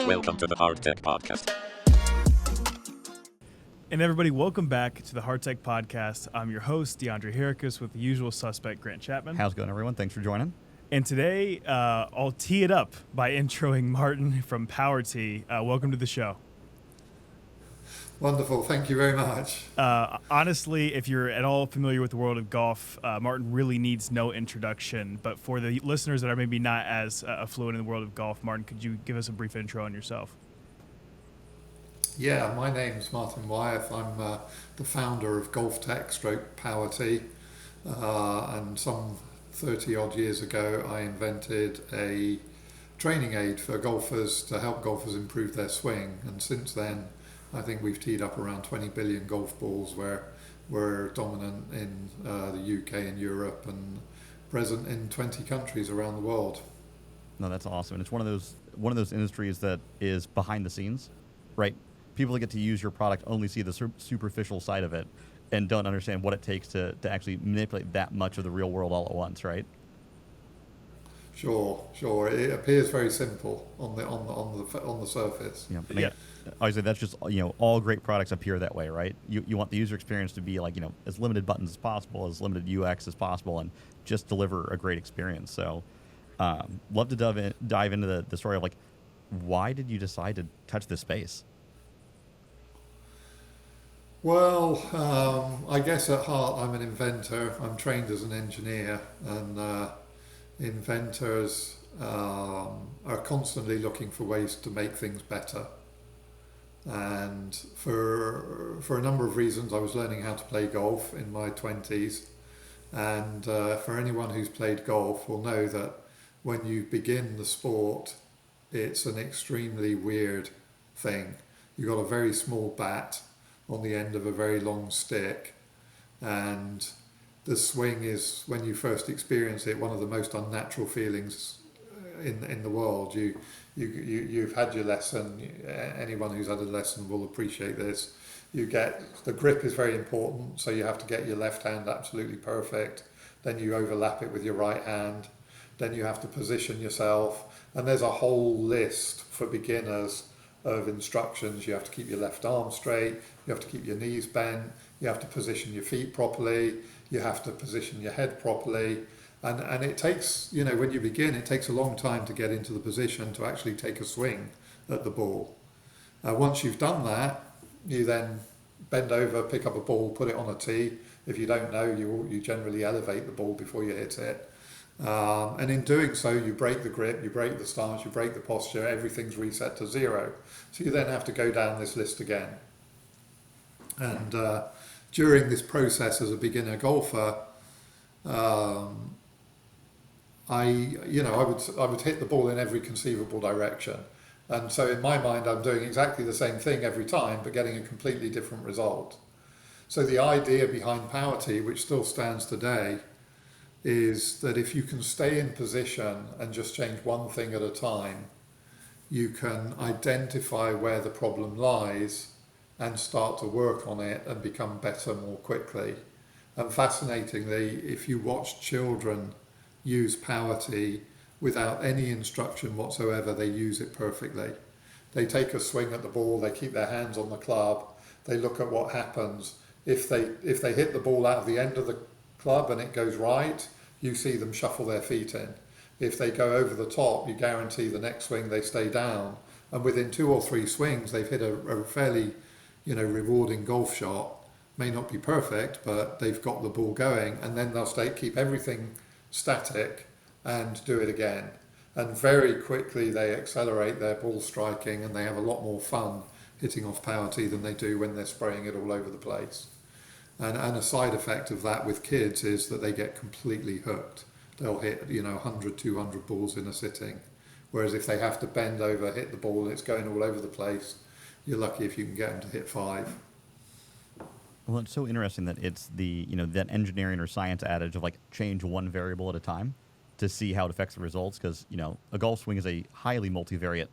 Welcome to the Hardtech Podcast. And everybody, welcome back to the Hardtech Podcast. I'm your host, DeAndre Harakas, with the usual suspect, Grant Chapman. How's it going, everyone? Thanks for joining. And today, I'll tee it up by introing Martin from powerTee. Welcome to the show. Wonderful. Thank you very much. Honestly, if you're at all familiar with the world of golf, Martin really needs no introduction. But for the listeners that are maybe not as fluent in the world of golf, Martin, could you give us a brief intro on yourself? Yeah, my name's Martin Wyeth. I'm the founder of GolfTech / powerTee. And some 30 odd years ago, I invented a training aid for golfers to help golfers improve their swing. And since then, I think we've teed up around 20 billion golf balls, where we're dominant in the UK and Europe and present in 20 countries around the world. No, that's awesome. And it's one of those industries that is behind the scenes, right? People that get to use your product only see the superficial side of it and don't understand what it takes to actually manipulate that much of the real world all at once, right? Sure. It appears very simple on the surface. Yeah. Obviously, that's just, all great products appear that way, right? You want the user experience to be like, as limited buttons as possible, as limited UX as possible, and just deliver a great experience. So, love to dive into the story of why did you decide to touch this space? Well, I guess at heart I'm an inventor. I'm trained as an engineer, and inventors are constantly looking for ways to make things better. And for a number of reasons, I was learning how to play golf in my 20s. And for anyone who's played golf will know that when you begin the sport, it's an extremely weird thing. You've got a very small bat on the end of a very long stick, and the swing is, when you first experience it, one of the most unnatural feelings in the world. You've had your lesson. Anyone who's had a lesson will appreciate this. The grip is very important, so you have to get your left hand absolutely perfect. Then you overlap it with your right hand. Then you have to position yourself, and there's a whole list for beginners of instructions. You have to keep your left arm straight, you have to keep your knees bent, you have to position your feet properly, you have to position your head properly, and it takes, when you begin, it takes a long time to get into the position to actually take a swing at the ball. Once you've done that, you then bend over, pick up a ball, put it on a tee. If you don't know, you generally elevate the ball before you hit it. And in doing so, you break the grip, you break the stance, you break the posture, everything's reset to zero. So you then have to go down this list again. And during this process as a beginner golfer, I would hit the ball in every conceivable direction. And so in my mind, I'm doing exactly the same thing every time, but getting a completely different result. So the idea behind powerTee, which still stands today, is that if you can stay in position and just change one thing at a time, you can identify where the problem lies and start to work on it and become better more quickly. And fascinatingly, if you watch children use powerTee without any instruction whatsoever, they use it perfectly. They take a swing at the ball, they keep their hands on the club, they look at what happens. If they hit the ball out of the end of the club and it goes right, you see them shuffle their feet in. If they go over the top, you guarantee the next swing they stay down, and within 2 or 3 swings they've hit a fairly rewarding golf shot. May not be perfect, but they've got the ball going, and then they'll keep everything static and do it again. And very quickly they accelerate their ball striking, and they have a lot more fun hitting off powerTee than they do when they're spraying it all over the place. And a side effect of that with kids is that they get completely hooked. They'll hit 100, 200 balls in a sitting. Whereas if they have to bend over, hit the ball, and it's going all over the place, you're lucky if you can get them to hit 5. Well, it's so interesting that it's the, that engineering or science adage of change one variable at a time to see how it affects the results. Because, a golf swing is a highly multivariate,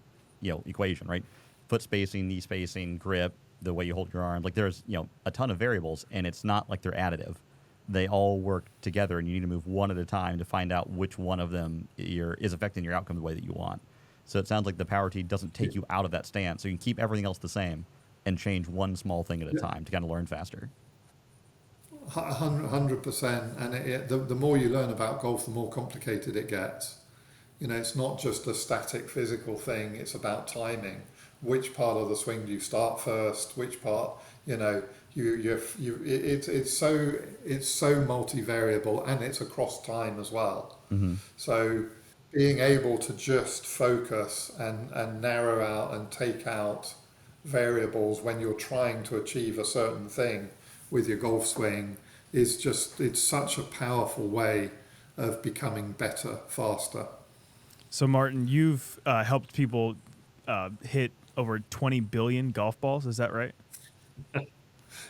equation, right? Foot spacing, knee spacing, grip, the way you hold your arm. There's, a ton of variables, and it's not like they're additive. they all work together, and you need to move one at a time to find out which one of them is affecting your outcome the way that you want. So it sounds like the powerTee doesn't take you out of that stance, so you can keep everything else the same and change one small thing at a time to kind of learn faster. 100%. And the more you learn about golf, the more complicated it gets. It's not just a static physical thing. It's about timing. Which part of the swing do you start first? Which part, it's so multivariable, and it's across time as well. Mm-hmm. So being able to just focus and narrow out and take out variables when you're trying to achieve a certain thing with your golf swing it's such a powerful way of becoming better, faster. So Martin, you've helped people hit over 20 billion golf balls. Is that right?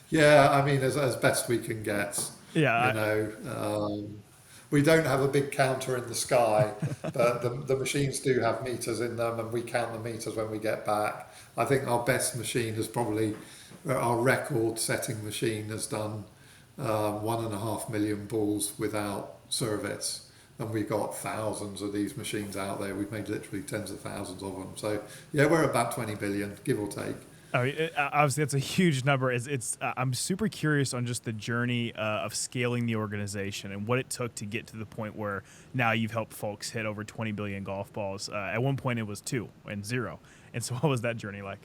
Yeah, I mean, as best we can get. Yeah. We don't have a big counter in the sky, but the machines do have meters in them, and we count the meters when we get back. I think our best machine is probably, our record-setting machine has done 1.5 million balls without service. And we've got thousands of these machines out there. We've made literally tens of thousands of them. So, yeah, we're about 20 billion, give or take. I mean, obviously, that's a huge number. I'm super curious on just the journey of scaling the organization and what it took to get to the point where now you've helped folks hit over 20 billion golf balls. At one point, it was 2 and 0. And so what was that journey like?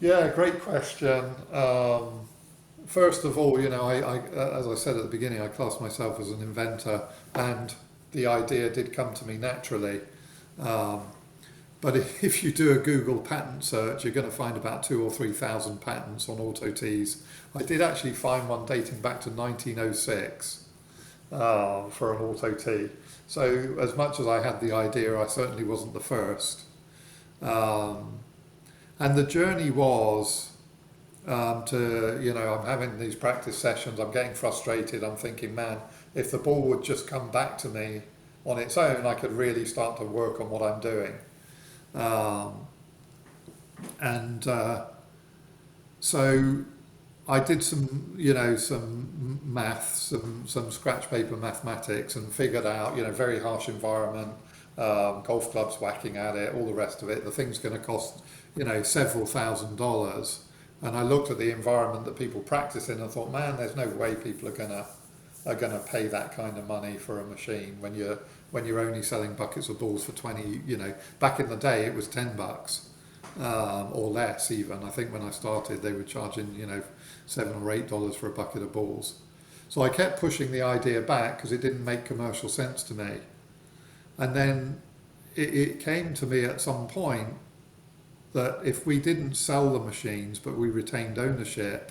Yeah, great question. First of all, I as I said at the beginning, I class myself as an inventor, and the idea did come to me naturally. But if you do a Google patent search, you're going to find about 2,000 or 3,000 patents on auto tees. I did actually find one dating back to 1906 for an auto tee. So as much as I had the idea, I certainly wasn't the first. And the journey was I'm having these practice sessions, I'm getting frustrated, I'm thinking, man, if the ball would just come back to me on its own, I could really start to work on what I'm doing. So I did some maths, some scratch paper mathematics, and figured out, very harsh environment, golf clubs whacking at it, all the rest of it. The thing's going to cost, several $1,000s. And I looked at the environment that people practice in and thought, man, there's no way people are gonna pay that kind of money for a machine when you're only selling buckets of balls for 20. Back in the day it was $10 or less even. I think when I started they were charging $7 or $8 for a bucket of balls. So I kept pushing the idea back because it didn't make commercial sense to me. And then it came to me at some point that if we didn't sell the machines but we retained ownership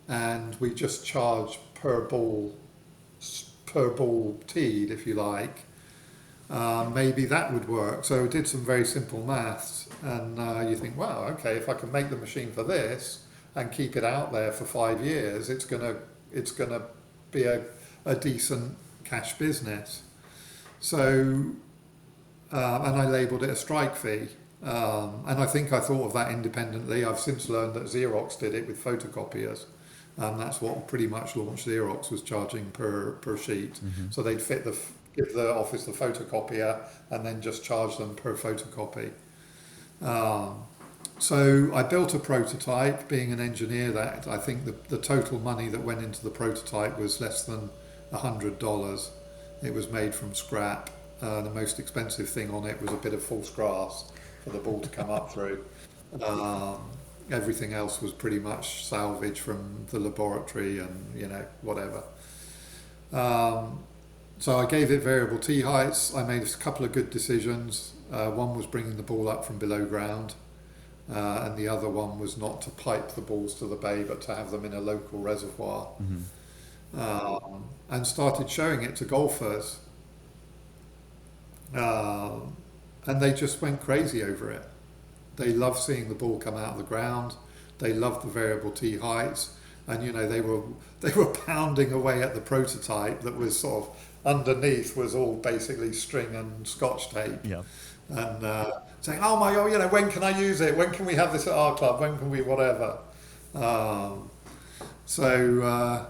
and we just charged per ball teed, if you like, maybe that would work. So I did some very simple maths, and you think, wow, okay, if I can make the machine for this and keep it out there for 5 years, it's gonna be a decent cash business. So and I labelled it a strike fee. And I think I thought of that independently. I've since learned that Xerox did it with photocopiers, and that's what pretty much launched Xerox, was charging per sheet. Mm-hmm. So they'd give the office the photocopier and then just charge them per photocopy. So I built a prototype. Being an engineer, that I think the total money that went into the prototype was less than $100. It was made from scrap. The most expensive thing on it was a bit of false grass for the ball to come up through. Everything else was pretty much salvage from the laboratory and whatever. So I gave it variable tee heights. I made a couple of good decisions. One was bringing the ball up from below ground, and the other one was not to pipe the balls to the bay but to have them in a local reservoir. Mm-hmm. And started showing it to golfers. And they just went crazy over it. They loved seeing the ball come out of the ground. They loved the variable tee heights, and they were pounding away at the prototype that was sort of underneath was all basically string and scotch tape. Yeah. And saying, "Oh my God, when can I use it? When can we have this at our club? When can we whatever?" So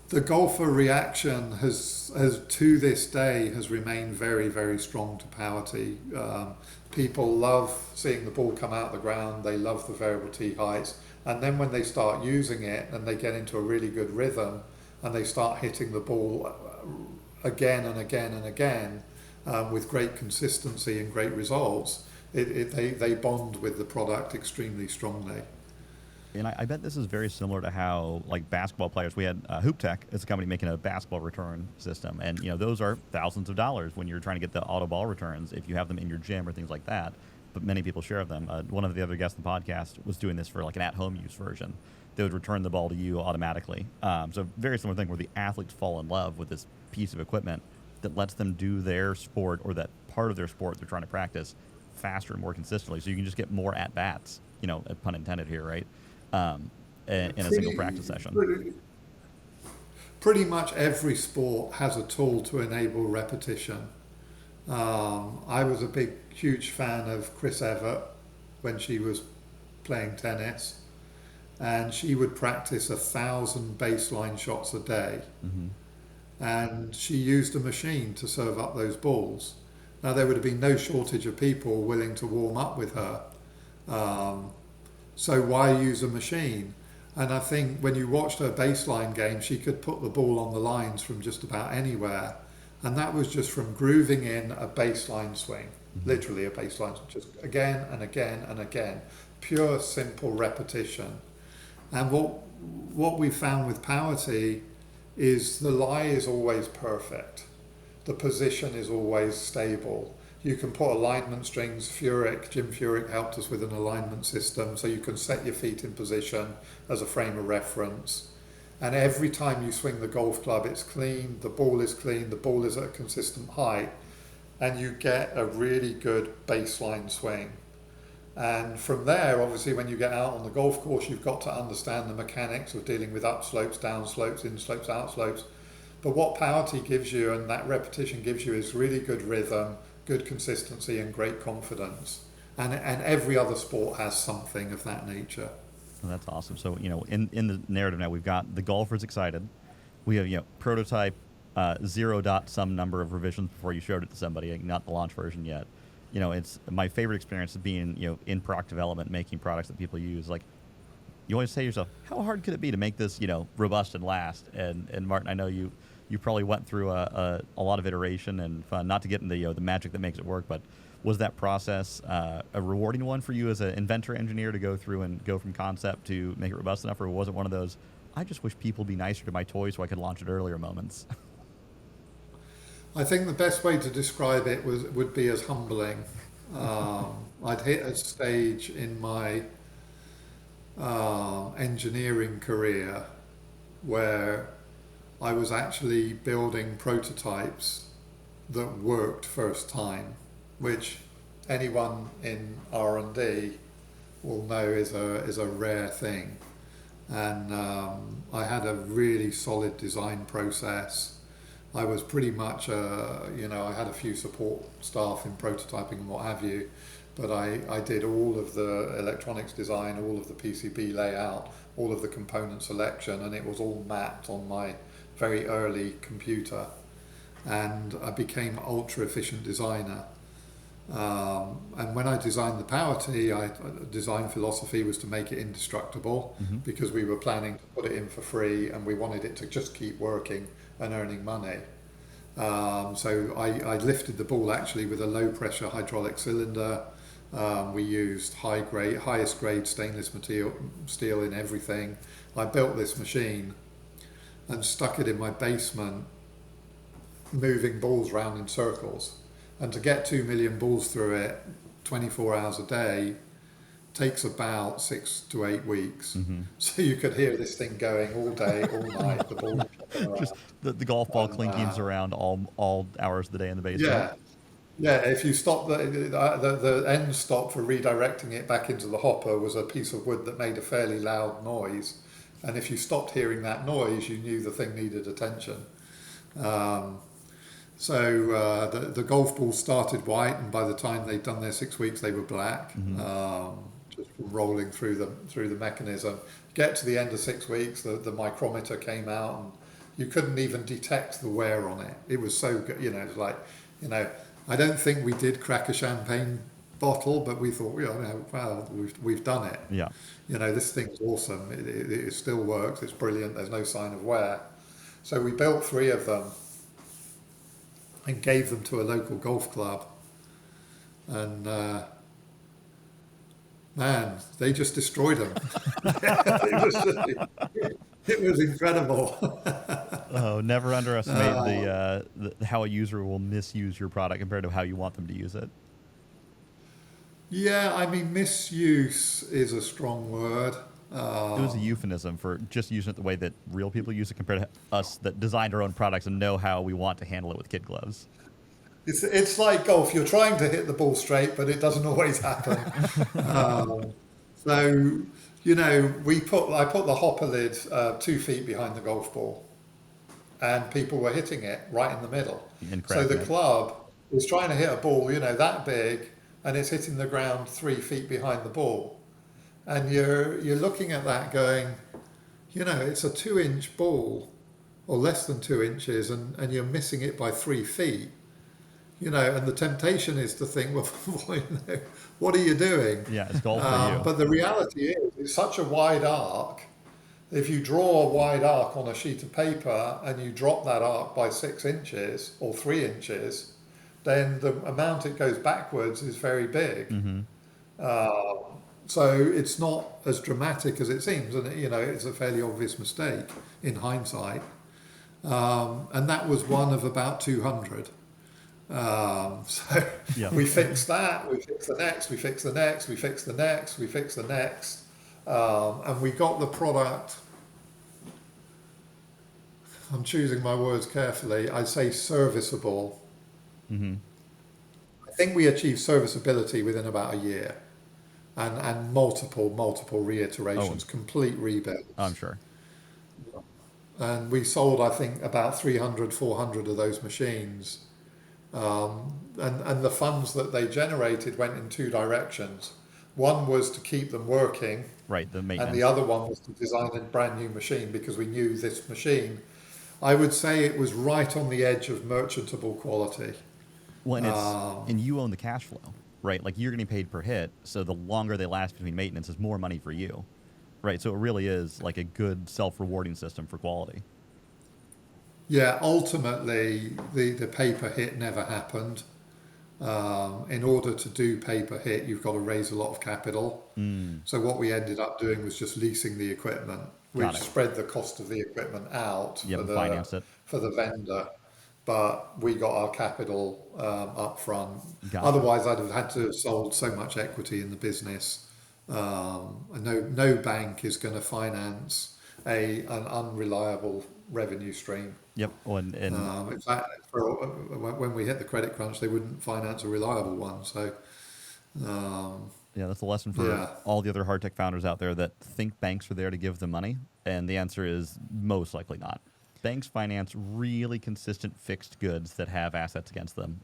the golfer reaction has to this day has remained very, very strong to powerTee. People love seeing the ball come out of the ground. They love the variable tee heights. And then when they start using it and they get into a really good rhythm and they start hitting the ball again and again and again with great consistency and great results, they bond with the product extremely strongly. And I bet this is very similar to how, like, basketball players, we had Hardtech, it's a company making a basketball return system. And, those are thousands of dollars when you're trying to get the auto ball returns if you have them in your gym or things like that. But many people share them. One of the other guests on the podcast was doing this for, like, an at-home use version. They would return the ball to you automatically. So very similar thing where the athletes fall in love with this piece of equipment that lets them do their sport, or that part of their sport they're trying to practice, faster and more consistently. So you can just get more at-bats, pun intended here, right? In a single practice session. Pretty much every sport has a tool to enable repetition. I was a huge fan of Chris Evert when she was playing tennis, and she would practice 1,000 baseline shots a day. Mm-hmm. And she used a machine to serve up those balls. Now, there would have been no shortage of people willing to warm up with her. So why use a machine? And I think when you watched her baseline game, she could put the ball on the lines from just about anywhere. And that was just from grooving in a baseline swing, literally a baseline, just again and again and again. Pure, simple repetition. And what we found with powerTee is the lie is always perfect. The position is always stable. You can put alignment strings. Jim Furyk helped us with an alignment system, so you can set your feet in position as a frame of reference. And every time you swing the golf club, it's clean, the ball is at a consistent height, and you get a really good baseline swing. And from there, obviously, when you get out on the golf course, you've got to understand the mechanics of dealing with upslopes, downslopes, inslopes, outslopes. But what powerTee gives you, and that repetition gives you, is really good rhythm, good consistency, and great confidence. And every other sport has something of that nature. Well, that's awesome. So, in the narrative now, we've got the golfers excited. We have, prototype 0 dot some number of revisions before you showed it to somebody, not the launch version yet. It's my favorite experience of being, in product development, making products that people use. Like, you always say to yourself, how hard could it be to make this, robust and last? And Martin, I know you probably went through a lot of iteration and fun, not to get into the magic that makes it work, but was that process a rewarding one for you as an inventor engineer to go through and go from concept to make it robust enough, or was it one of those, I just wish people would be nicer to my toy so I could launch it earlier moments? I think the best way to describe it would be as humbling. I'd hit a stage in my engineering career where I was actually building prototypes that worked first time, which anyone in R&D will know is a rare thing. And I had a really solid design process. I was pretty much, I had a few support staff in prototyping and what have you, but I did all of the electronics design, all of the PCB layout, all of the component selection, and it was all mapped on my very early computer. And I became an ultra efficient designer. And when I designed the powerTee, design philosophy was to make it indestructible, because we were planning to put it in for free and we wanted it to just keep working and earning money. So I lifted the ball actually with a low pressure hydraulic cylinder. We used highest grade stainless steel in everything. I built this machine and stuck it in my basement, moving balls round in circles. And to get 2 million balls through it 24 hours a day takes about 6 to 8 weeks. So you could hear this thing going all day, all night, the ball just the golf ball clinking around all hours of the day in the basement. Yeah, if you stop the end stop for redirecting it back into the hopper was a piece of wood that made a fairly loud noise. And if you stopped hearing that noise, you knew the thing needed attention. So the golf balls started white, and by the time they'd done their 6 weeks, they were black. just from rolling through the mechanism. Get to the end of 6 weeks, the micrometer came out, and you couldn't even detect the wear on it. It was so good, you know. It's like, you know, I don't think we did crack a champagne bottle, but we thought, you know, well, we've done it. Yeah. You know, this thing's awesome. It still works. It's brilliant. There's no sign of wear. So we built 3 of them and gave them to a local golf club, and man, they just destroyed them. It was incredible. Oh, never underestimate the how a user will misuse your product compared to how you want them to use it. Yeah, I mean, misuse is a strong word. It was a euphemism for just using it the way that real people use it compared to us that designed our own products and know how we want to handle it with kid gloves. It's like golf. You're trying to hit the ball straight, but it doesn't always happen. So, you know, I put the hopper lid 2 feet behind the golf ball, and people were hitting it right in the middle. So the club is trying to hit a ball, you know, that big, and it's hitting the ground 3 feet behind the ball. And you're looking at that going, you know, it's a 2-inch ball, or less than 2 inches, and you're missing it by 3 feet. You know, and the temptation is to think, well, you know, what are you doing? Yeah, it's golf for you. But the reality is, it's such a wide arc. If you draw a wide arc on a sheet of paper and you drop that arc by 6 inches or 3 inches, then the amount it goes backwards is very big. Mm-hmm. So it's not as dramatic as it seems, and you know, it's a fairly obvious mistake in hindsight. And that was one of about 200. So yeah. We fixed that, we fixed the next, we fixed the next, we fixed the next, we fixed the next, and we got the product, I'm choosing my words carefully, I say serviceable. Mm-hmm. I think we achieved serviceability within about a year, and multiple reiterations, complete rebuilds. I'm sure. And we sold, I think, about 300, 400 of those machines. And the funds that they generated went in 2 directions. One was to keep them working, right, the maintenance, and the other one was to design a brand new machine, because we knew this machine, I would say it was right on the edge of merchantable quality. Well, and and you own the cash flow, right? Like, you're getting paid per hit, so the longer they last between maintenance is more money for you, right? So it really is like a good self-rewarding system for quality. Yeah, ultimately, the paper hit never happened. In order to do paper hit, you've got to raise a lot of capital. So what we ended up doing was just leasing the equipment, which spread the cost of the equipment out finance it for the vendor. But we got our capital up front. Gotcha. Otherwise, I'd have had to have sold so much equity in the business. No bank is going to finance an unreliable revenue stream. Yep. Well, and in fact, when we hit the credit crunch, they wouldn't finance a reliable one. So, yeah, that's a lesson for all the other Hardtech founders out there that think banks are there to give them money, and the answer is most likely not. Banks finance really consistent fixed goods that have assets against them.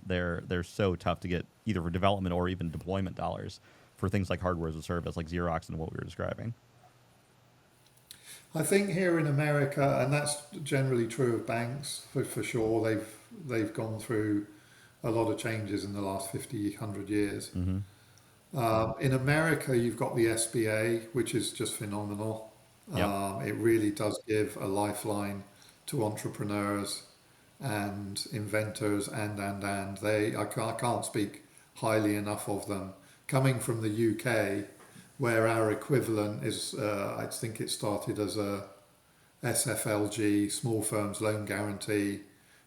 They're so tough to get either for development or even deployment dollars for things like hardware as a service, like Xerox and what we were describing. I think here in America, and that's generally true of banks for sure, they've gone through a lot of changes in the last 50, 100 years. Mm-hmm. In America, you've got the SBA, which is just phenomenal. It really does give a lifeline to entrepreneurs and inventors, and I can't speak highly enough of them. Coming from the UK, where our equivalent is, I think it started as a SFLG, Small Firms Loan Guarantee,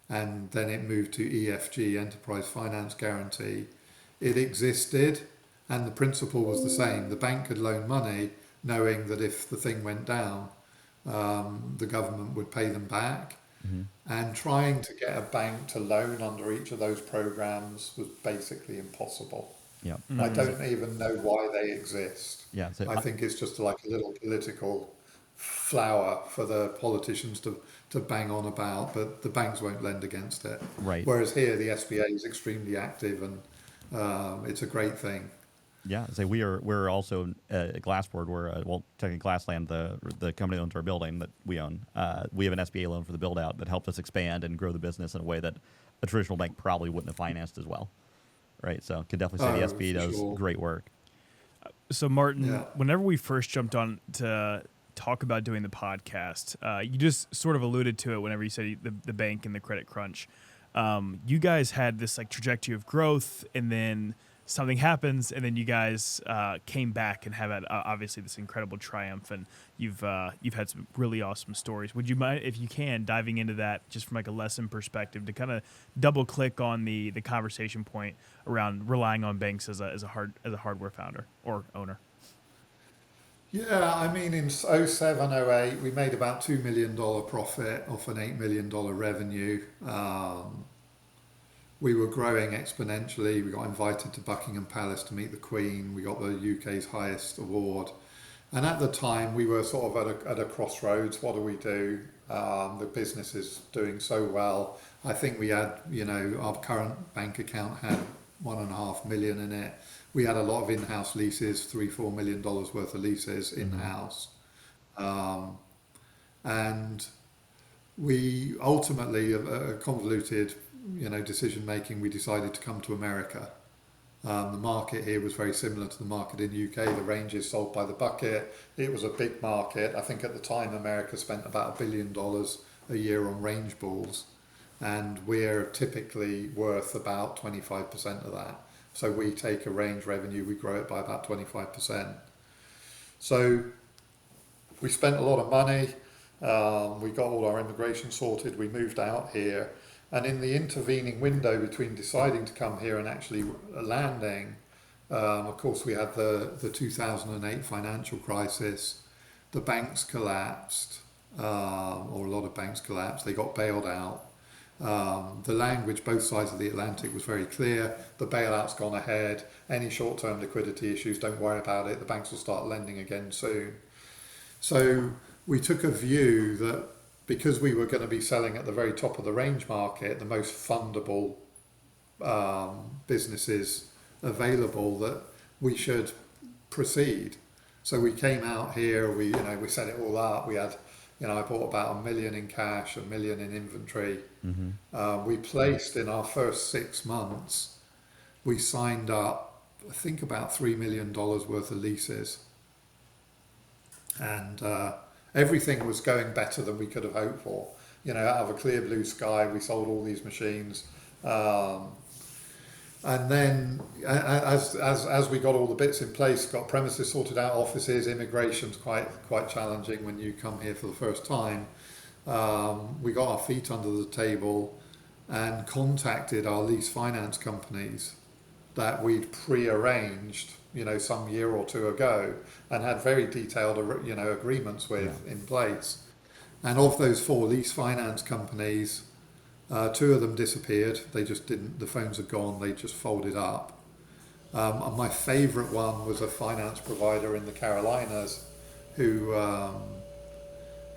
and then it moved to EFG, Enterprise Finance Guarantee. It existed, and the principle was the same. The bank could loan money, knowing that if the thing went down, the government would pay them back. Mm-hmm. And trying to get a bank to loan under each of those programs was basically impossible. Yeah. I don't even know why they exist. Yeah, so I think it's just like a little political flower for the politicians to bang on about, but the banks won't lend against it. Right. Whereas here, the SBA is extremely active, and it's a great thing. Yeah, so we're also Glassboard. We're technically Glassland, the company that owns our building that we own. We have an SBA loan for the build out that helped us expand and grow the business in a way that a traditional bank probably wouldn't have financed as well. Right, so could definitely say the SBA does great work. So Martin, whenever we first jumped on to talk about doing the podcast, you just sort of alluded to it whenever you said the bank and the credit crunch. You guys had this like trajectory of growth, and then something happens, and then you guys came back and have had obviously this incredible triumph, and you've had some really awesome stories. Would you mind, if you can, diving into that just from like a lesson perspective to kind of double click on the conversation point around relying on banks as a hardware founder or owner? Yeah, I mean, in 07, 08, we made about $2 million profit off an $8 million revenue. We were growing exponentially. We got invited to Buckingham Palace to meet the Queen. We got the UK's highest award. And at the time, we were sort of at a crossroads. What do we do? The business is doing so well. I think we had, our current bank account had $1.5 million in it. We had a lot of in-house leases, $3-4 million worth of leases in-house. And we ultimately, a convoluted decision making, we decided to come to America. The market here was very similar to the market in the UK. The ranges sold by the bucket. It was a big market. I think at the time America spent about $1 billion a year on range balls, and we're typically worth about 25% of that. So we take a range revenue, we grow it by about 25%. So we spent a lot of money. We got all our immigration sorted. We moved out here. And in the intervening window between deciding to come here and actually landing, of course, we had the 2008 financial crisis. The banks collapsed, or a lot of banks collapsed. They got bailed out. The language both sides of the Atlantic was very clear. The bailout's gone ahead. Any short-term liquidity issues, don't worry about it. The banks will start lending again soon. So we took a view that because we were going to be selling at the very top of the range market, the most fundable businesses available, that we should proceed. So we came out here, we set it all up. We had, I bought about $1 million in cash, $1 million in inventory. We placed in our first 6 months, we signed up, I think about $3 million worth of leases. And everything was going better than we could have hoped for. Out of a clear blue sky, we sold all these machines. And then as we got all the bits in place, got premises sorted out, offices, immigration's quite challenging when you come here for the first time. We got our feet under the table and contacted our lease finance companies that we'd pre-arranged, some year or two ago, and had very detailed, agreements with in place. And of those 4 lease finance companies, 2 of them disappeared. They just didn't, the phones are gone, they just folded up. And my favorite one was a finance provider in the Carolinas who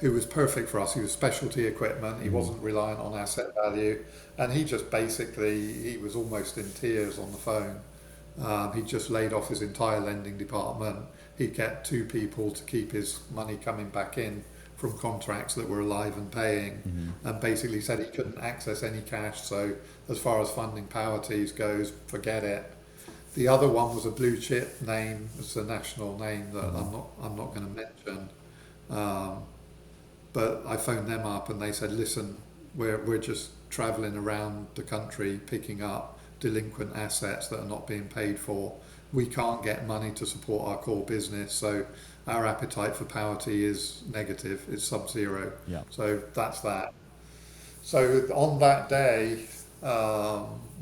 was perfect for us. He was specialty equipment. He wasn't reliant on asset value. And he just he was almost in tears on the phone. He just laid off his entire lending department. He kept 2 people to keep his money coming back in from contracts that were alive and paying, and basically said he couldn't access any cash. So as far as funding powerTees goes, forget it. The other one was a blue chip name. It's a national name that I'm not going to mention. But I phoned them up and they said, listen, we're just traveling around the country picking up delinquent assets that are not being paid for. We can't get money to support our core business, so our appetite for powerTee is negative. It's sub-zero. Yeah. So that's that. So on that day,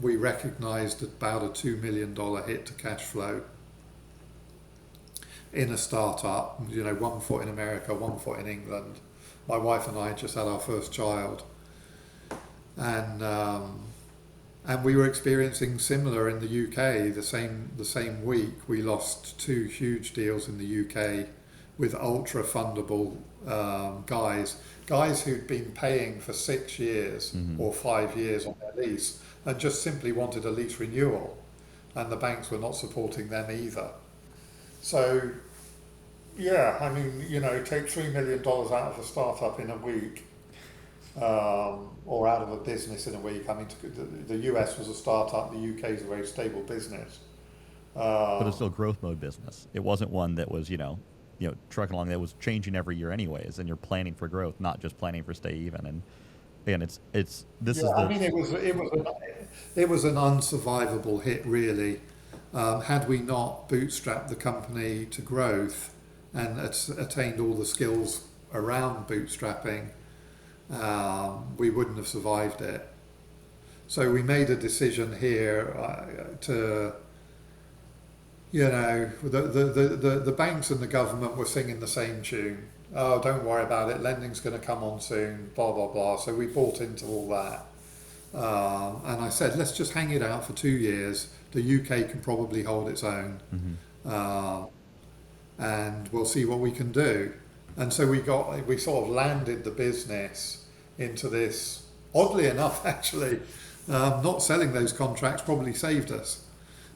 we recognized about a $2 million hit to cash flow in a startup. 1 foot in America, 1 foot in England. My wife and I just had our first child, and we were experiencing similar in the UK. The same week, we lost 2 huge deals in the UK with ultra fundable guys who'd been paying for 6 years or 5 years on their lease and just simply wanted a lease renewal. and the banks were not supporting them either. So, yeah, I mean, take $3 million out of a startup in a week, or out of a business in a week. I mean, the US was a startup, the UK is a very stable business. But it's still a growth mode business. It wasn't one that was, trucking along. That was changing every year anyways, and you're planning for growth, not just planning for stay even. And again, I mean, it was an unsurvivable hit, really. Had we not bootstrapped the company to growth and attained all the skills around bootstrapping, we wouldn't have survived it. So we made a decision here to. The banks and the government were singing the same tune. Oh, don't worry about it. Lending's going to come on soon. Blah blah blah. So we bought into all that, and I said, let's just hang it out for 2 years. The UK can probably hold its own, and we'll see what we can do. And so we sort of landed the business into this. Oddly enough, actually, not selling those contracts probably saved us,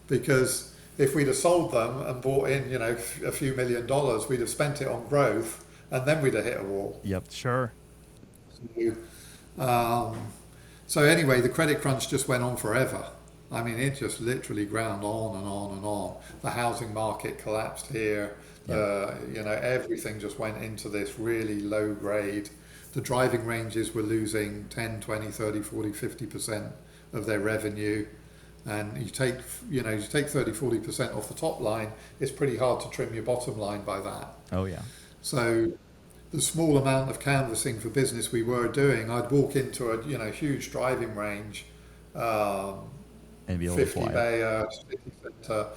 because if we'd have sold them and bought in, a few $1 million, we'd have spent it on growth, and then we'd have hit a wall. Yep. Sure. So anyway, the credit crunch just went on forever. I mean, it just literally ground on and on and on. The housing market collapsed here. Yep. Everything just went into this really low grade. The driving ranges were losing 10, 20, 30, 40, 50% of their revenue. And you take 30, 40% off the top line, it's pretty hard to trim your bottom line by that. Oh, yeah. So the small amount of canvassing for business we were doing, I'd walk into a huge driving range, and be able 50 to fly. bay, city centre,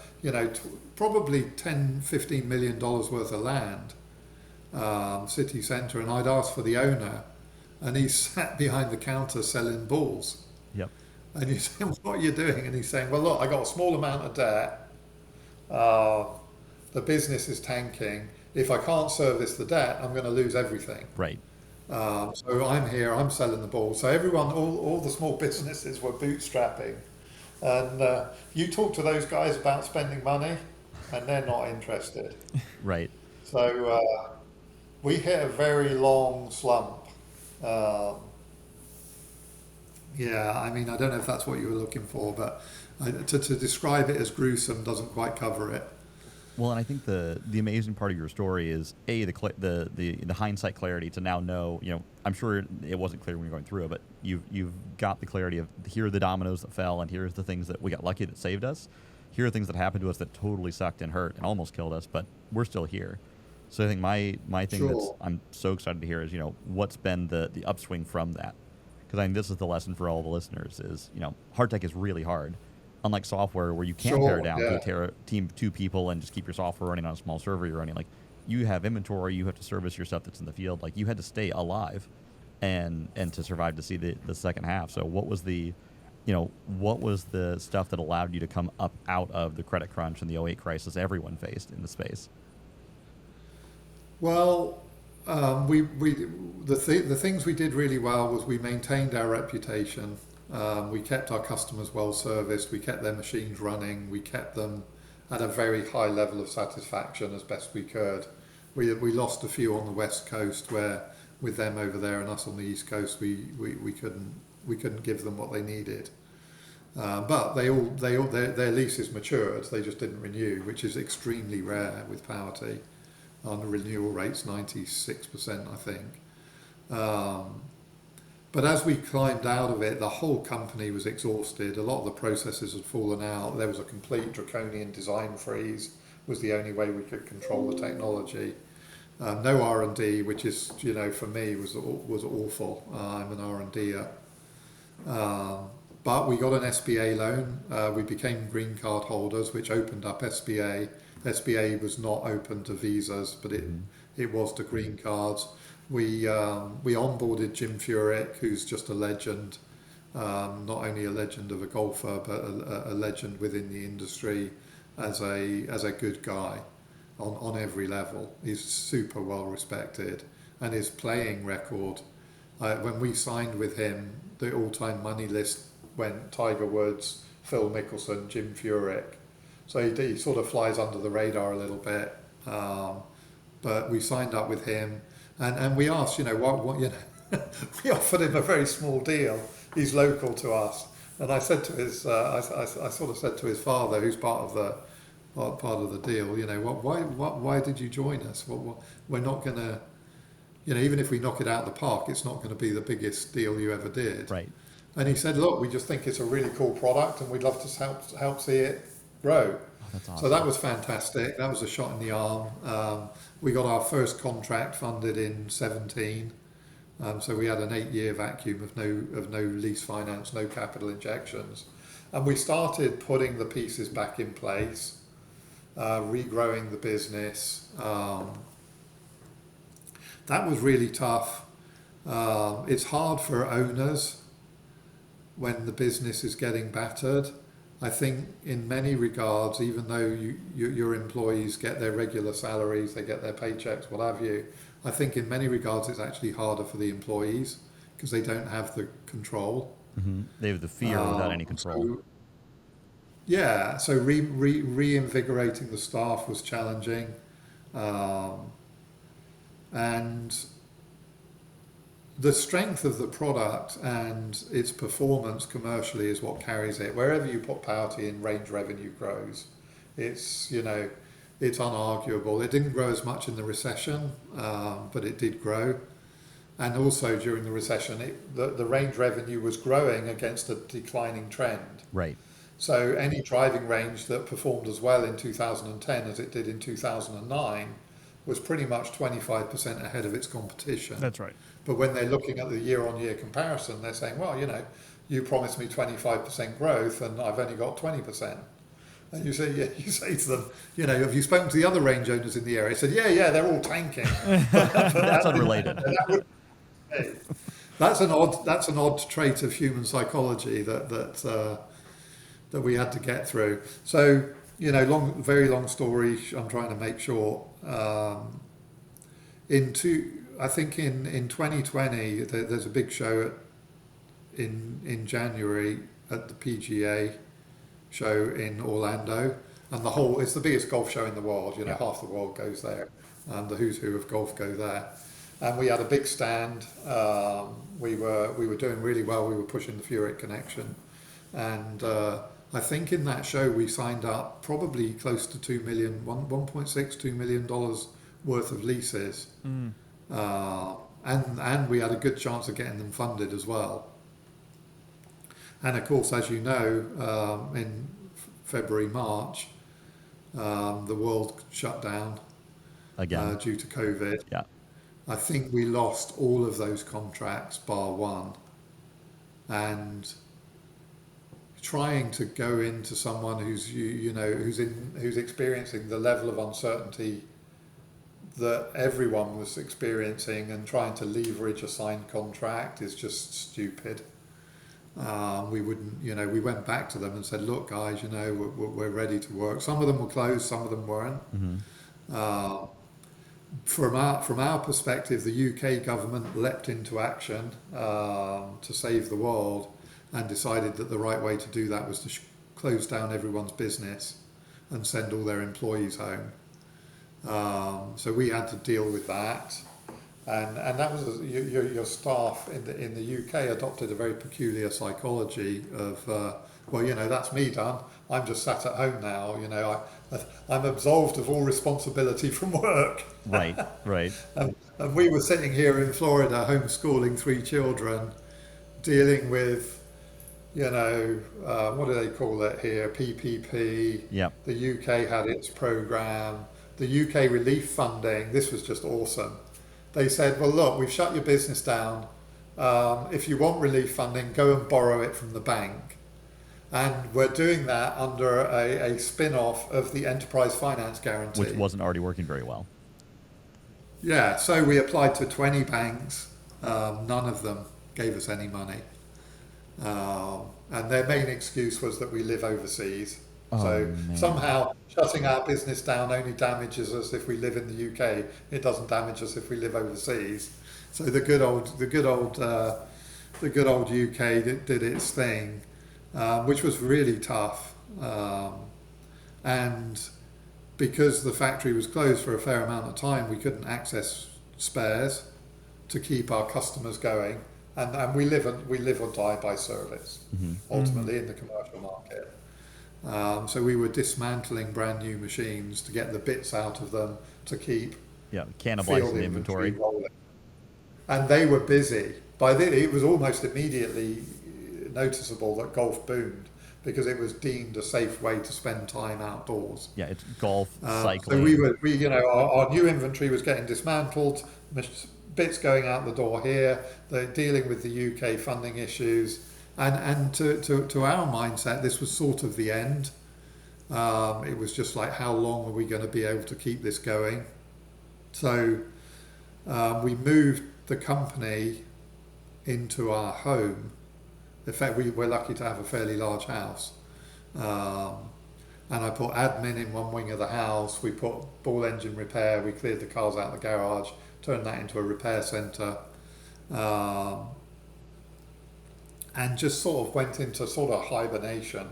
probably $10, $15 million worth of land, city centre, and I'd ask for the owner, and he sat behind the counter selling balls. Yep. And you say, what are you doing? And he's saying, well, look, I got a small amount of debt. The business is tanking. If I can't service the debt, I'm going to lose everything. Right. So I'm here, I'm selling the ball. So everyone, all the small businesses were bootstrapping. And you talk to those guys about spending money, and they're not interested. Right. So we hit a very long slump. Yeah, I mean, I don't know if that's what you were looking for, but to describe it as gruesome doesn't quite cover it. Well, and I think the amazing part of your story is the hindsight clarity to now know. I'm sure it wasn't clear when you were going through it, but you've got the clarity of, here are the dominoes that fell, and here's the things that we got lucky that saved us. Here are things that happened to us that totally sucked and hurt and almost killed us, but we're still here. So I think my thing Sure. that's I'm so excited to hear is what's been the upswing from that. Because I think this is the lesson for all the listeners is, Hardtech is really hard. Unlike software where you can't Sure, tear it down yeah. to a team of 2 people and just keep your software running on a small server you're running. Like, you have inventory, you have to service your stuff that's in the field. Like, you had to stay alive and to survive to see the second half. So what was the stuff that allowed you to come up out of the credit crunch and the '08 crisis everyone faced in the space? Well, the things we did really well was we maintained our reputation. We kept our customers well serviced. We kept their machines running. We kept them at a very high level of satisfaction as best we could. We lost a few on the West Coast where, with them over there and us on the East Coast, we couldn't give them what they needed. But their leases matured. They just didn't renew, which is extremely rare with powerTee. On the renewal rate's 96%, I think. But as we climbed out of it, the whole company was exhausted. A lot of the processes had fallen out. There was a complete draconian design freeze. Was the only way we could control the technology. No R&D, which is, for me was awful. I'm an R&D'er. But we got an SBA loan. We became green card holders, which opened up SBA. SBA was not open to visas, but it was to green cards. We onboarded Jim Furyk, who's just a legend, not only a legend of a golfer, but a legend within the industry as a good guy on every level. He's super well respected, and his playing record. When we signed with him, the all-time money list went Tiger Woods, Phil Mickelson, Jim Furyk. So he sort of flies under the radar a little bit. But we signed up with him, and we asked, what we offered him a very small deal. He's local to us, and I said to his, I sort of said to his father, who's part of the deal, why did you join us? We're not going to, even if we knock it out of the park, it's not going to be the biggest deal you ever did. Right. And he said, look, we just think it's a really cool product, and we'd love to help see it grow. That's awesome. So that was fantastic. That was a shot in the arm. We got our first contract funded in 2017. So we had an 8-year vacuum of no lease finance, no capital injections. And we started putting the pieces back in place, regrowing the business. That was really tough. It's hard for owners when the business is getting battered. I think in many regards, even though your employees get their regular salaries, they get their paychecks, what have you, I think in many regards it's actually harder for the employees because they don't have the control. Mm-hmm. They have the fear without any control. So reinvigorating the staff was challenging. And the strength of the product and its performance commercially is what carries it. Wherever you put powerTee in, range revenue grows. It's unarguable. It didn't grow as much in the recession, but it did grow. And also during the recession, the range revenue was growing against a declining trend. Right. So any driving range that performed as well in 2010 as it did in 2009 was pretty much 25% ahead of its competition. That's right. But when they're looking at the year-on-year comparison, they're saying, well, you promised me 25% growth and I've only got 20%. And you say to them, have you spoken to the other range owners in the area? He said, yeah, they're all tanking. That's unrelated. That's an odd trait of human psychology that we had to get through. So, very long story, I'm trying to make short. I think in 2020, there's a big show in January at the PGA show in Orlando, and it's the biggest golf show in the world. Half the world goes there, and the who's who of golf go there. And we had a big stand. We were doing really well. We were pushing the Furyk connection, and I think in that show we signed up probably close to $2 million, $1.6-2 million worth of leases. And we had a good chance of getting them funded as well. And of course, as you know, in February, March, the world shut down again due to COVID. Yeah. I think we lost all of those contracts bar one. And trying to go into someone who's experiencing the level of uncertainty that everyone was experiencing and trying to leverage a signed contract is just stupid. We went back to them and said, look guys, we're ready to work. Some of them were closed, some of them weren't. Mm-hmm. From our perspective, the UK government leapt into action to save the world and decided that the right way to do that was to close down everyone's business and send all their employees home. So we had to deal with that, and that was your staff in the UK adopted a very peculiar psychology of that's me done. I'm just sat at home now. I'm absolved of all responsibility from work. Right. And we were sitting here in Florida, homeschooling 3 children, dealing with what do they call it here? PPP. Yep. The UK had its program. The UK relief funding, this was just awesome. They said, well, look, we've shut your business down. If you want relief funding, go and borrow it from the bank. And we're doing that under a spin-off of the Enterprise Finance Guarantee. Which wasn't already working very well. Yeah, so we applied to 20 banks. None of them gave us any money. And their main excuse was that we live overseas. Somehow shutting our business down only damages us if we live in the UK. It doesn't damage us if we live overseas. So the good old UK did its thing, which was really tough. And because the factory was closed for a fair amount of time, we couldn't access spares to keep our customers going. And we live or die by service, ultimately, in the commercial market. So we were dismantling brand new machines to get the bits out of them to keep cannibalizing field the inventory. rolling. And they were busy. By then, it was almost immediately noticeable that golf boomed because it was deemed a safe way to spend time outdoors. Yeah, it's golf, cycling. So our new inventory was getting dismantled, bits going out the door here. They're dealing with the UK funding issues, and to our mindset, this was sort of the end. It was just like, how long are we going to be able to keep this going? So we moved the company into our home. In fact, we were lucky to have a fairly large house. And I put admin in one wing of the house. We put ball engine repair. We cleared the cars out of the garage, turned that into a repair centre. And just sort of went into sort of hibernation.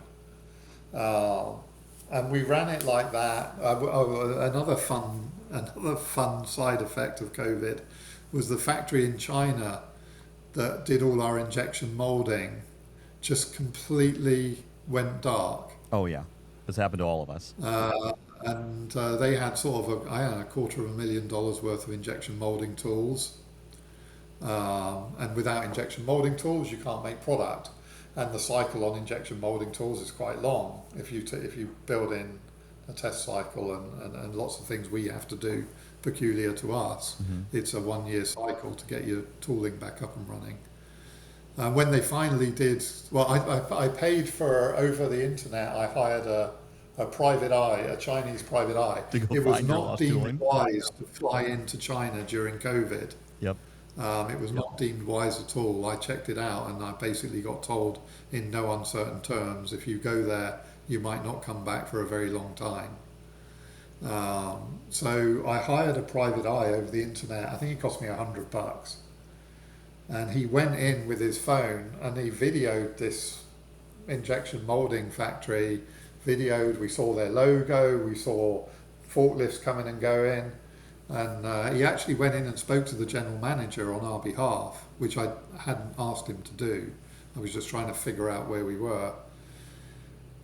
And we ran it like that. Another fun side effect of COVID was the factory in China that did all our injection molding just completely went dark. Oh yeah, this happened to all of us. And they had sort of $250,000 worth of injection molding tools. And without injection molding tools, you can't make product. And the cycle on injection molding tools is quite long. If you build in a test cycle and lots of things we have to do peculiar to us, it's a 1-year cycle to get your tooling back up and running. When they finally did, well, I paid for, over the internet, I hired a private eye, a Chinese private eye. It was not deemed wise to fly into China during COVID. Yep. It was not deemed wise at all. I checked it out and I basically got told in no uncertain terms, if you go there, you might not come back for a very long time. So I hired a private eye over the internet. I think it cost me $100. And he went in with his phone and he videoed this injection molding factory, we saw their logo, we saw forklifts coming and going. And he actually went in and spoke to the general manager on our behalf, which I hadn't asked him to do. I was just trying to figure out where we were.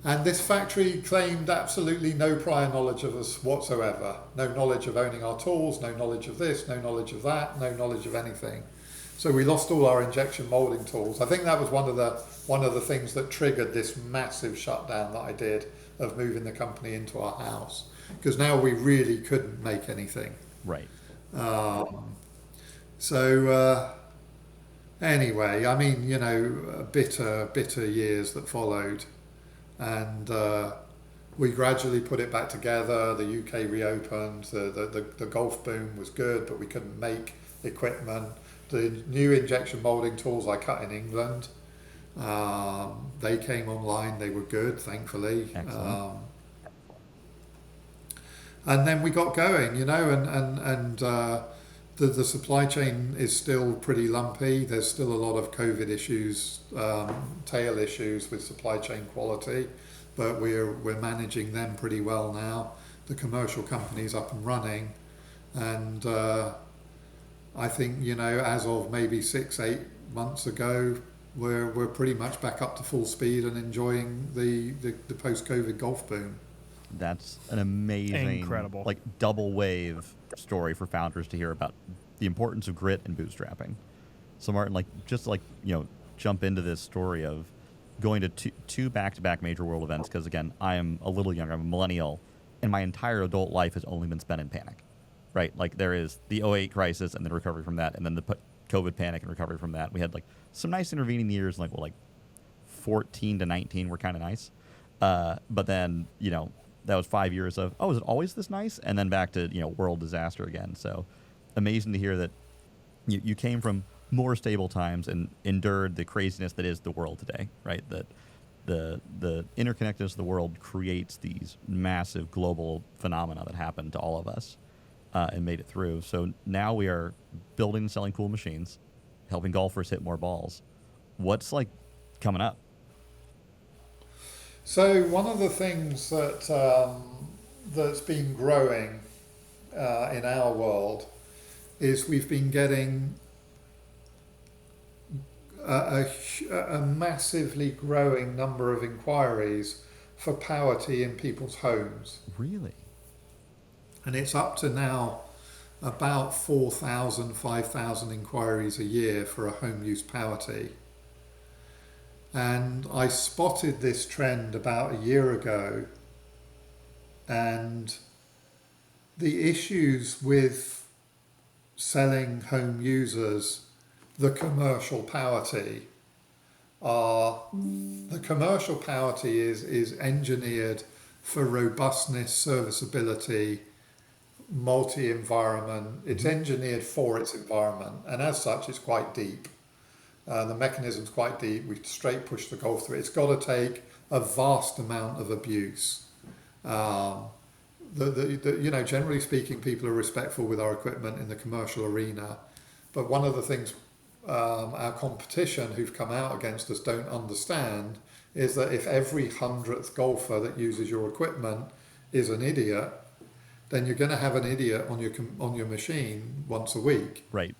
And this factory claimed absolutely no prior knowledge of us whatsoever. No knowledge of owning our tools, no knowledge of this, no knowledge of that, no knowledge of anything. So we lost all our injection molding tools. I think that was one of the things that triggered this massive shutdown that I did of moving the company into our house. Because now we really couldn't make anything. Right. Anyway, I mean, bitter years that followed. And we gradually put it back together. The UK reopened. The golf boom was good, but we couldn't make equipment. The new injection molding tools I cut in England, they came online. They were good, thankfully. Excellent. And then we got going, and the supply chain is still pretty lumpy. There's still a lot of COVID issues, tail issues with supply chain quality, but we're managing them pretty well now. The commercial company's up and running, and I think, as of maybe 6-8 months ago, we're pretty much back up to full speed and enjoying the post-COVID golf boom. That's an amazing, incredible, double wave story for founders to hear about the importance of grit and bootstrapping. So Martin, jump into this story of going to two back-to-back major world events, because again, I am a little younger, I'm a millennial, and my entire adult life has only been spent in panic, right? There is the 2008 crisis and then recovery from that, and then the COVID panic and recovery from that. We had some nice intervening years, 14 to 19 were kind of nice. But then, that was 5 years of, is it always this nice? And then back to, world disaster again. So amazing to hear that you came from more stable times and endured the craziness that is the world today, right? That the interconnectedness of the world creates these massive global phenomena that happen to all of us and made it through. So now we are building and selling cool machines, helping golfers hit more balls. What's coming up? So one of the things that's been growing in our world is we've been getting a massively growing number of inquiries for powerTee in people's homes. Really? And it's up to now about 4,000, 5,000 inquiries a year for a home use powerTee. And I spotted this trend about a year ago, and the issues with selling home users the commercial powerTee is engineered for robustness, serviceability, multi-environment. It's engineered for its environment, and as such it's quite deep. The mechanism's quite deep. We straight push the golf through it. It's got to take a vast amount of abuse. Generally speaking, people are respectful with our equipment in the commercial arena, but one of the things our competition who've come out against us don't understand is that if every 100th golfer that uses your equipment is an idiot, then you're going to have an idiot on your machine once a week. Right.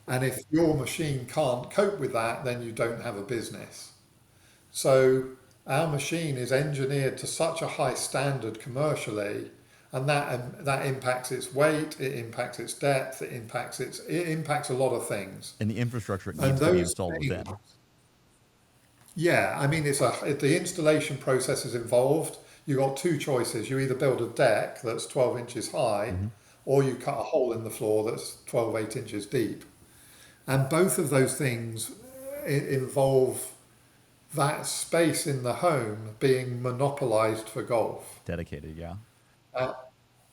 And if your machine can't cope with that, then you don't have a business. So our machine is engineered to such a high standard commercially, and that impacts its weight, it impacts its depth, it impacts a lot of things. And the infrastructure it needs to be installed within. Yeah, I mean, the installation process is involved. You've got two choices. You either build a deck that's 12 inches high, or you cut a hole in the floor that's 8 inches deep. And both of those things involve that space in the home being monopolized for golf. Dedicated, yeah.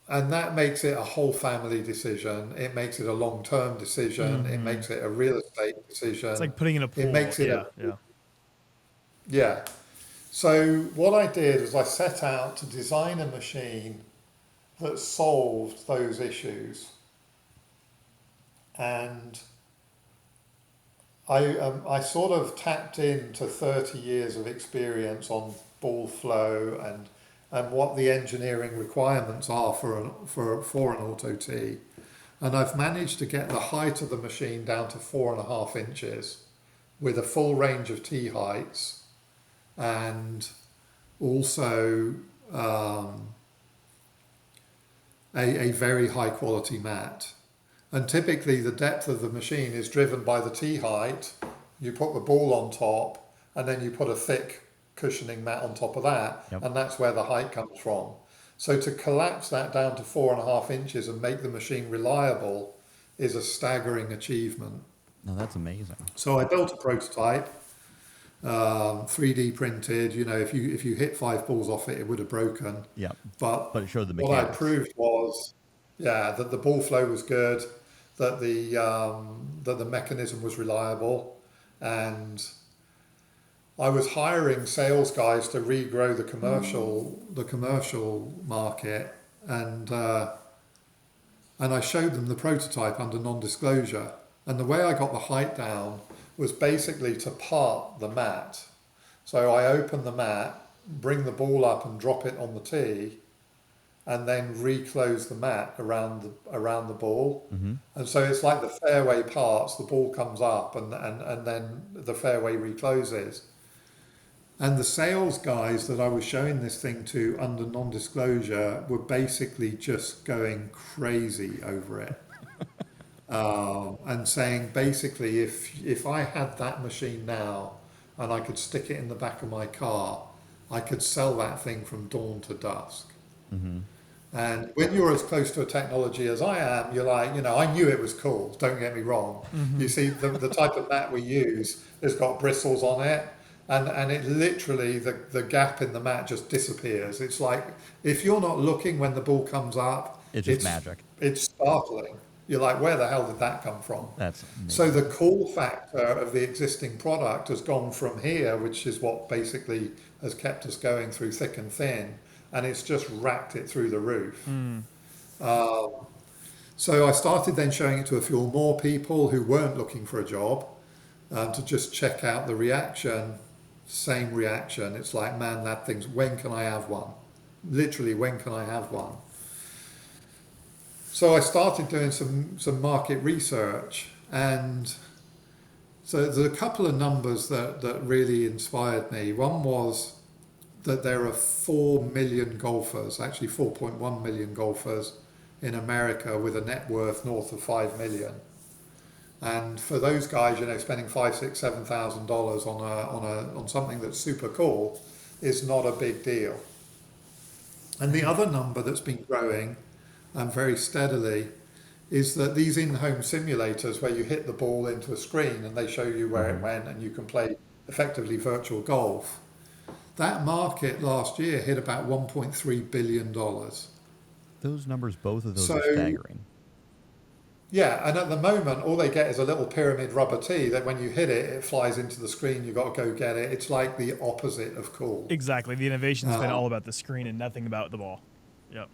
And that makes it a whole family decision. It makes it a long-term decision. It makes it a real estate decision. It's like putting in a pool. It makes it Yeah. So what I did is I set out to design a machine that solved those issues. And I sort of tapped into 30 years of experience on ball flow and what the engineering requirements are for an auto tee. And I've managed to get the height of the machine down to 4.5 inches with a full range of tee heights, and also a very high quality mat. And typically the depth of the machine is driven by the tee height. You put the ball on top, and then you put a thick cushioning mat on top of that, and that's where the height comes from. So to collapse that down to 4.5 inches and make the machine reliable is a staggering achievement. No, that's amazing. So I built a prototype, 3D printed. You know, if you hit 5 balls off it, it would have broken. Yeah. But it showed the mechanics. What I proved was, that the ball flow was good, that the mechanism was reliable, and I was hiring sales guys to regrow the commercial market, and I showed them the prototype under non-disclosure. And the way I got the height down was basically to part the mat. So I open the mat, bring the ball up and drop it on the tee, and then reclose the mat around the ball. And so it's like the fairway parts, the ball comes up, and then the fairway recloses. And the sales guys that I was showing this thing to under non-disclosure were basically just going crazy over it. And saying basically, if I had that machine now and I could stick it in the back of my car, I could sell that thing from dawn to dusk. And when you're as close to a technology as I am, you're like, I knew it was cool, don't get me wrong. You see, the type of mat we use has got bristles on it, and it literally, the gap in the mat just disappears. It's like, if you're not looking when the ball comes up, it's magic. It's startling. You're like, where the hell did that come from? That's amazing. So the cool factor of the existing product has gone from here, which is what basically has kept us going through thick and thin, and it's just racked it through the roof. So I started then showing it to a few more people who weren't looking for a job, to just check out the reaction. same reaction. It's like, man, that thing's, when can I have one? Literally, when can I have one? So I started doing some market research, and so there's a couple of numbers that really inspired me. One was that there are 4 million golfers, actually 4.1 million golfers in America with a net worth north of 5 million. And for those guys, spending $5,000, $6,000, $7,000 on something that's super cool is not a big deal. And the other number that's been growing very steadily is that these in-home simulators where you hit the ball into a screen and they show you where it went and you can play effectively virtual golf. That market last year hit about $1.3 billion. Those numbers, both of those are staggering. Yeah, and at the moment, all they get is a little pyramid rubber tee that when you hit it, it flies into the screen. You've got to go get it. It's like the opposite of cool. Exactly. The innovation's been all about the screen and nothing about the ball. Yep.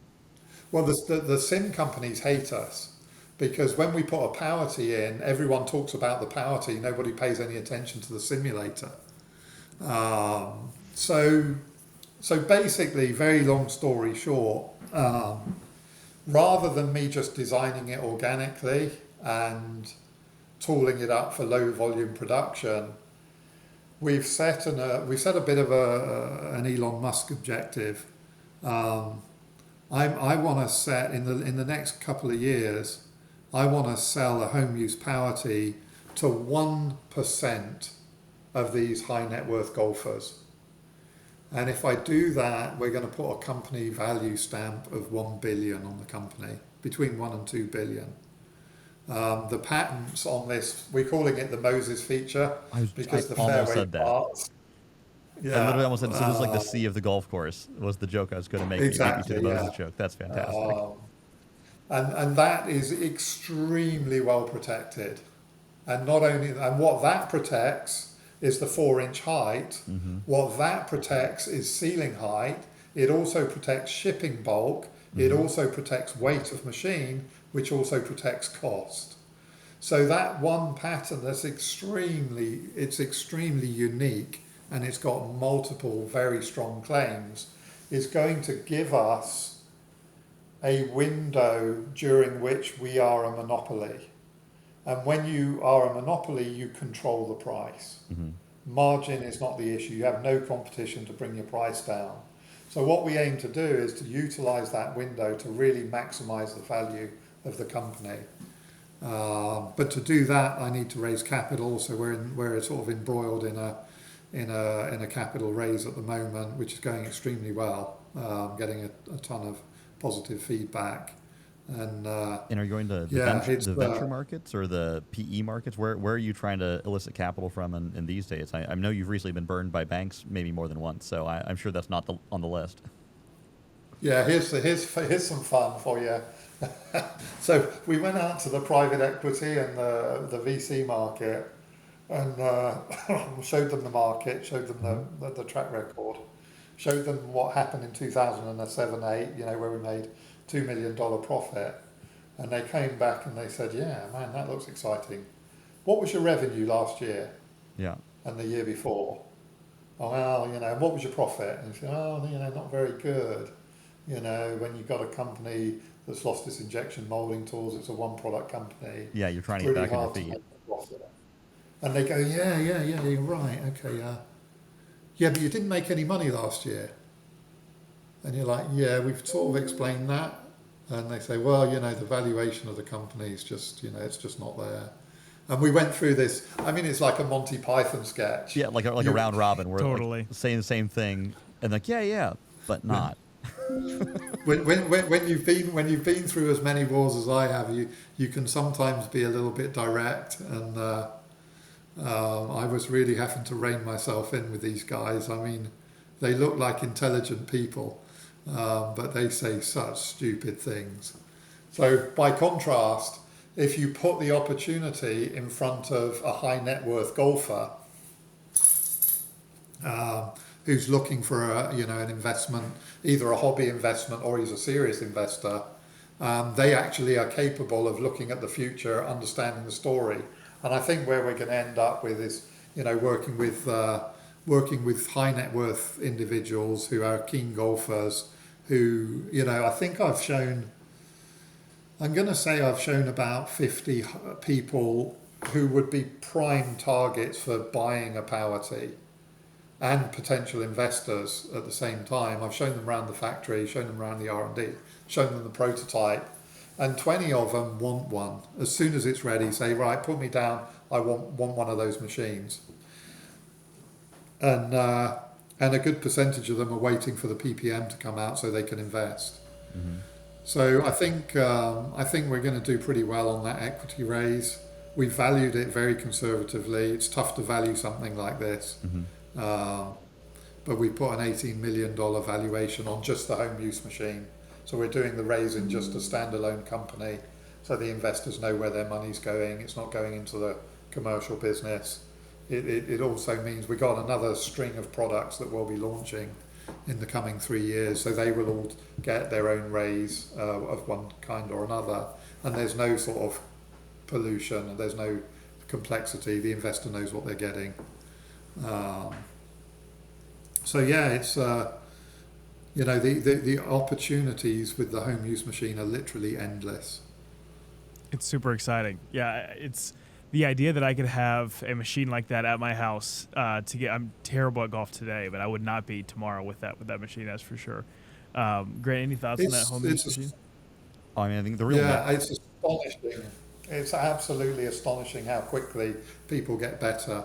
Well, the sim companies hate us because when we put a powerTee in, everyone talks about the powerTee. Nobody pays any attention to the simulator. So basically, very long story short, rather than me just designing it organically and tooling it up for low volume production, we've set a bit of an Elon Musk objective. I want to set in the next couple of years, I want to sell a home use powerTee to 1% of these high net worth golfers. And if I do that, we're going to put a company value stamp of 1 billion on the company, between 1 and 2 billion. The patents on this, we're calling it the Moses feature because the fairway parts. Yeah, I literally almost said, so this is like the sea of the golf course was the joke I was going to make. Exactly, to the Moses joke. That's fantastic. And that is extremely well protected. And not only, and what that protects is the 4-inch height. Mm-hmm. What that protects is ceiling height. It also protects shipping bulk. Mm-hmm. It also protects weight of machine, which also protects cost. So that one pattern that's extremely unique, and it's got multiple very strong claims, is going to give us a window during which we are a monopoly. And when you are a monopoly, you control the price. Mm-hmm. Margin is not the issue. You have no competition to bring your price down. So what we aim to do is to utilize that window to really maximize the value of the company. But to do that, I need to raise capital. So we're sort of embroiled in a capital raise at the moment, which is going extremely well. Getting a ton of positive feedback. And are you going to the venture markets or the PE markets? Where are you trying to elicit capital from in these days? I know you've recently been burned by banks maybe more than once, so I'm sure that's not on the list. Yeah, here's some fun for you. So we went out to the private equity and the VC market and showed them the market, showed them the track record, showed them what happened in 2007-8, where we made $2 million profit, and they came back and they said, yeah, man, that looks exciting. What was your revenue last year? Yeah. And the year before? Oh, well, what was your profit? And he said, not very good. When you've got a company that's lost its injection molding tools, it's a one-product company. Yeah, you're trying to get back on your feet. And they go, yeah, you're right, okay, yeah, but you didn't make any money last year. And you're like, yeah, we've sort of explained that. And they say, well, the valuation of the company is just, it's just not there. And we went through this. I mean, it's like a Monty Python sketch. Yeah, like a round robin. Where totally saying the same thing and like, yeah, but not. when you've been through as many wars as I have, you can sometimes be a little bit direct. And I was really having to rein myself in with these guys. I mean, they look like intelligent people. But they say such stupid things. So by contrast, if you put the opportunity in front of a high net worth golfer who's looking for an investment, either a hobby investment or he's a serious investor, they actually are capable of looking at the future, understanding the story. And I think where we're going to end up with is, working with working with high net worth individuals who are keen golfers, who, I think I'm going to say I've shown about 50 people who would be prime targets for buying a powerTee, and potential investors at the same time. I've shown them around the factory, shown them around the R&D, shown them the prototype, and 20 of them want one. As soon as it's ready, say, right, put me down, I want one of those machines. And a good percentage of them are waiting for the PPM to come out so they can invest. Mm-hmm. So I think we're going to do pretty well on that equity raise. We valued it very conservatively. It's tough to value something like this. Mm-hmm. But we put an $18 million valuation on just the home use machine. So we're doing the raise in just a standalone company, so the investors know where their money's going. It's not going into the commercial business. It also means we got another string of products that we'll be launching in the coming 3 years, so they will all get their own raise of one kind or another, and there's no sort of pollution and there's no complexity. The investor knows what they're getting. So yeah, it's the opportunities with the home use machine are literally endless. It's super exciting. Yeah, it's the idea that I could have a machine like that at my house I'm terrible at golf today, but I would not be tomorrow with that machine, that's for sure. Grant, any thoughts on that home use machine? I think the real it's astonishing. It's absolutely astonishing how quickly people get better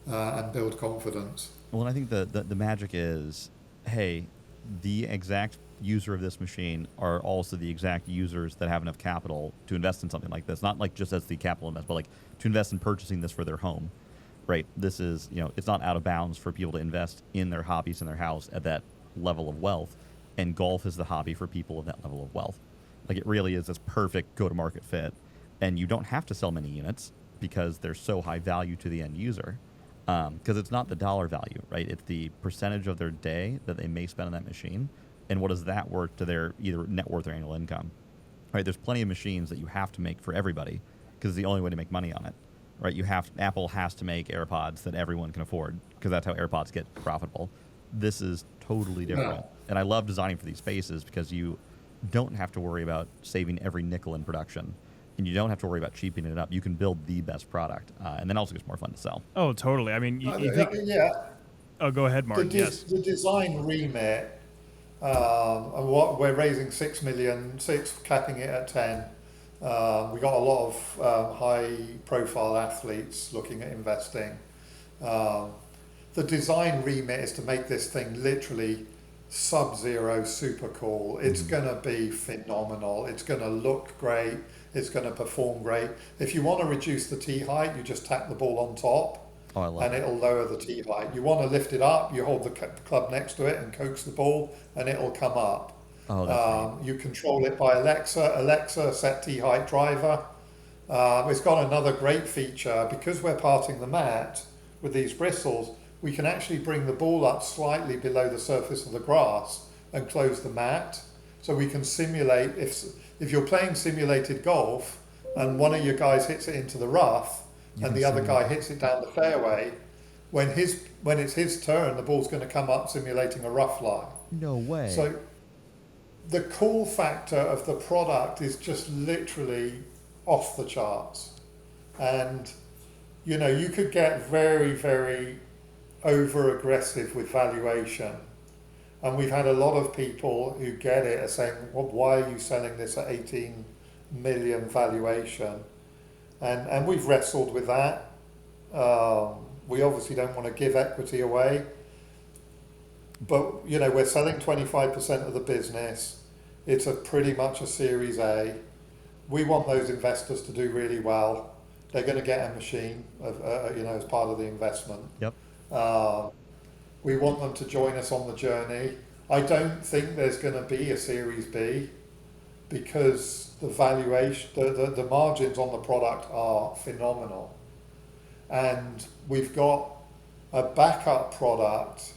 and build confidence. Well, I think the magic is, hey, the exact user of this machine are also the exact users that have enough capital to invest in something like this. Not like just as the capital invest, but like to invest in purchasing this for their home, right? This is, it's not out of bounds for people to invest in their hobbies in their house at that level of wealth. And golf is the hobby for people of that level of wealth. Like, it really is this perfect go-to-market fit. And you don't have to sell many units because they're so high value to the end user. Because it's not the dollar value, right? It's the percentage of their day that they may spend on that machine. And what is that worth to their either net worth or annual income? Right? There's plenty of machines that you have to make for everybody because it's the only way to make money on it. Right? Apple has to make AirPods that everyone can afford because that's how AirPods get profitable. This is totally different. Yeah. And I love designing for these spaces because you don't have to worry about saving every nickel in production. And you don't have to worry about cheapening it up. You can build the best product. And then also it's more fun to sell. Oh, totally. I mean, you think... Yeah. Oh, go ahead, Martin. Yes. The design remit, and what we're raising 6 million, capping it at 10. We got a lot of high-profile athletes looking at investing. The design remit is to make this thing literally sub-zero super cool. It's going to be phenomenal. It's going to look great. It's going to perform great. If you want to reduce the tee height, you just tap the ball on top. Oh, I love and it'll lower the tee height. You want to lift it up, you hold the club next to it and coax the ball, and it'll come up. Oh, that's you control it by Alexa, set tee height driver. It's got another great feature. Because we're parting the mat with these bristles, we can actually bring the ball up slightly below the surface of the grass and close the mat. So we can simulate, if you're playing simulated golf and one of your guys hits it into the rough, and the other guy hits it down the fairway, when it's his turn, the ball's going to come up simulating a rough lie. No way. So the cool factor of the product is just literally off the charts. And, you could get very, very over-aggressive with valuation. And we've had a lot of people who get it are saying, well, why are you selling this at 18 million valuation? And we've wrestled with that. We obviously don't want to give equity away. But, we're selling 25% of the business. It's pretty much a Series A. We want those investors to do really well. They're going to get a machine, as part of the investment. Yep. We want them to join us on the journey. I don't think there's going to be a Series B because the valuation, the margins on the product are phenomenal. And we've got a backup product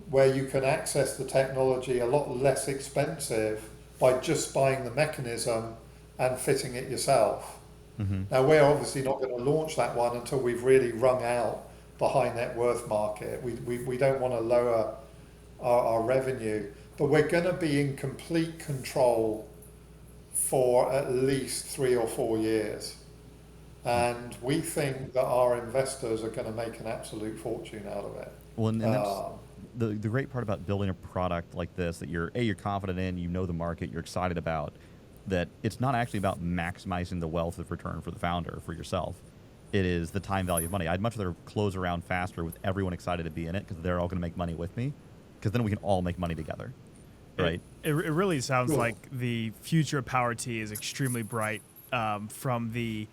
where you can access the technology a lot less expensive by just buying the mechanism and fitting it yourself. Mm-hmm. Now, we're obviously not going to launch that one until we've really wrung out the high net worth market. We don't want to lower our revenue, but we're going to be in complete control for at least 3 or 4 years. And we think that our investors are going to make an absolute fortune out of it. Well, and that's the great part about building a product like this that you're confident in, you know the market, you're excited about, that it's not actually about maximizing the wealth of return for the founder, for yourself. It is the time value of money. I'd much rather close around faster with everyone excited to be in it because they're all going to make money with me, because then we can all make money together, right? It really sounds like the future of powerTee is extremely bright, from the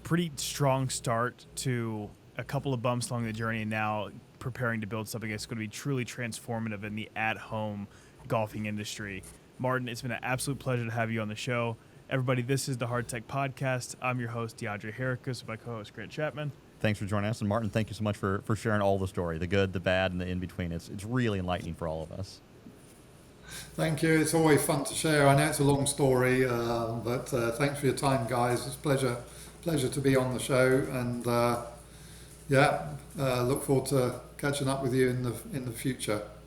pretty strong start to a couple of bumps along the journey, and now preparing to build something that's going to be truly transformative in the at-home golfing industry. Martin, it's been an absolute pleasure to have you on the show. Everybody, this is the Hardtech Podcast. I'm your host, DeAndre Harakas, with my co-host, Grant Chapman. Thanks for joining us. And Martin, thank you so much for sharing all the story, the good, the bad, and the in-between. It's really enlightening for all of us. Thank you. It's always fun to share. I know it's a long story, but thanks for your time, guys. It's a pleasure to be on the show. And look forward to catching up with you in the future.